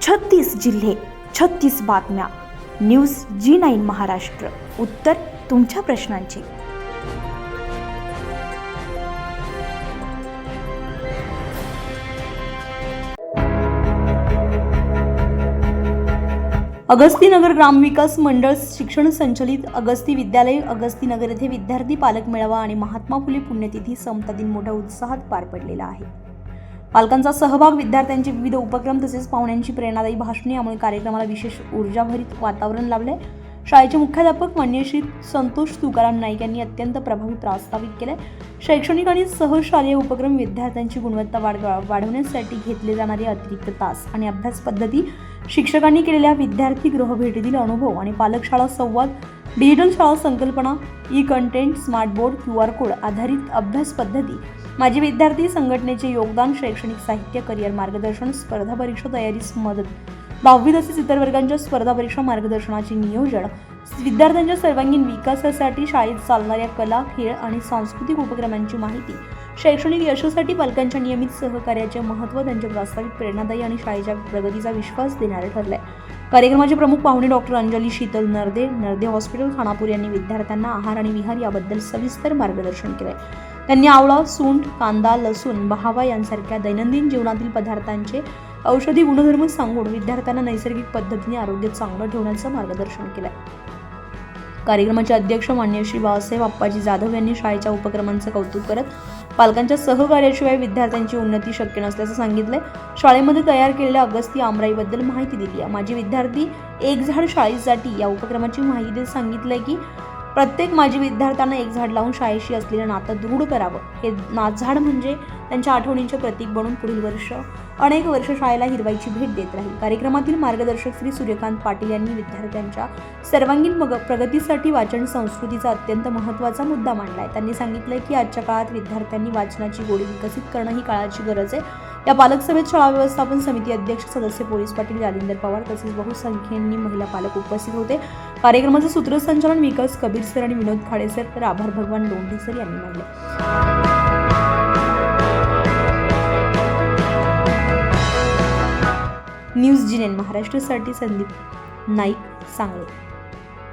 36 जिल्हे, 36 बातम्या. News G9 Maharashtra. उत्तर तुमच्या प्रश्नांची. अगस्तीनगर ग्रामविकास मंडळ शिक्षण संचलित अगस्ती विद्यालय अगस्तीनगर येथे विद्यार्थी पालक मेळावा आणि महात्मा फुले पुण्यतिथी समता दिन मोठ्या उत्साहात पार पडलेला आहे. पालकांचा सहभाग, विद्यार्थ्यांचे विविध उपक्रम तसेच पाहुण्यांची प्रेरणादायी भाषणे यामुळे कार्यक्रमाला विशेष ऊर्जाभरित वातावरण लाभले. शाळेचे मुख्याध्यापक माननीय श्री संतोष तुकाराम नाईक यांनी अत्यंत प्रभावी प्रास्ताविक केले. शैक्षणिक आणि सहशालेय उपक्रम, विद्यार्थ्यांची गुणवत्ता वाढवण्यासाठी घेतले जाणारे अतिरिक्त तास आणि अभ्यास पद्धती, शिक्षकांनी केलेल्या विद्यार्थी गृहभेटीतील अनुभव आणि पालक शाळा संवाद, डिजिटल शाळा संकल्पना, E content, smart board, QR code आधारित अभ्यास पद्धती, माजी विद्यार्थी संघटनेचे योगदान, शैक्षणिक साहित्य, करिअर मार्गदर्शन, स्पर्धा परीक्षा तयारीस मदत, 10वी तसेच इतर वर्गांच्या स्पर्धा परीक्षा मार्गदर्शनाचे नियोजन, विद्यार्थ्यांच्या सर्वांगीण विकासासाठी शाळेत चालणाऱ्या कला, खेळ आणि सांस्कृतिक उपक्रमांची माहिती, शैक्षणिक यशासाठी पालकांच्या नियमित सहकार्याचे महत्त्व, त्यांचे प्रास्ताविक प्रेरणादायी आणि शाळेच्या प्रगतीचा विश्वास देणारे ठरले. कार्यक्रमाचे प्रमुख पाहुणे डॉक्टर अंजली शीतल नरदे हॉस्पिटल खानापूर यांनी विद्यार्थ्यांना आहार आणि विहार याबद्दल सविस्तर मार्गदर्शन केले. त्यांनी आवळा, सुंठ, कांदा, लसूण, बहावा यांसारख्या दैनंदिन जीवनातील पदार्थांचे औषधी गुणधर्म सांगून विद्यार्थ्यांना नैसर्गिक पद्धतीने आरोग्य चांगलं ठेवण्याचं मार्गदर्शन केलं. कार्यक्रमाचे अध्यक्ष माननीय श्री बाळासाहेब अप्पाजी जाधव यांनी शाळेच्या उपक्रमांचं कौतुक करत पालकांच्या सहकार्याशिवाय विद्यार्थ्यांची उन्नती शक्य नसल्याचं सांगितलंय. शाळेमध्ये तयार केलेल्या अगस्ती आमराईबद्दल माहिती दिली आहे. माजी विद्यार्थी एक झाड शाळेसाठी या उपक्रमाची माहिती देत सांगितलंय की प्रत्येक माजी विद्यार्थ्यांना एक झाड लावून शाळेशी असलेलं नातं दृढ करावं. हे झाड म्हणजे त्यांच्या आठवणींचे प्रतीक बनून पुढील अनेक वर्ष शाळेला हिरवाईची भेट देत राहील. कार्यक्रमातील मार्गदर्शक श्री सूर्यकांत पाटील यांनी विद्यार्थ्यांच्या सर्वांगीण प्रगतीसाठी वाचन संस्कृतीचा अत्यंत महत्त्वाचा मुद्दा मांडलाय. त्यांनी सांगितलंय की आजच्या काळात विद्यार्थ्यांनी वाचनाची गोडी विकसित करणं ही काळाची गरज आहे. या पालक सभेत शाळा व्यवस्थापन समिती अध्यक्ष सदस्य पोलीस पाटील जालिंदर पवार तसेच बहुसंख्येने महिला पालक उपस्थित होते. कार्यक्रमाचं सूत्रसंचालन विकास कबीर सर आणि विनोद खाडे सर तर आभार भगवान लोंढे सर यांनी मानले. न्यूज G9 महाराष्ट्रासाठी संदीप नाईक, सांगली.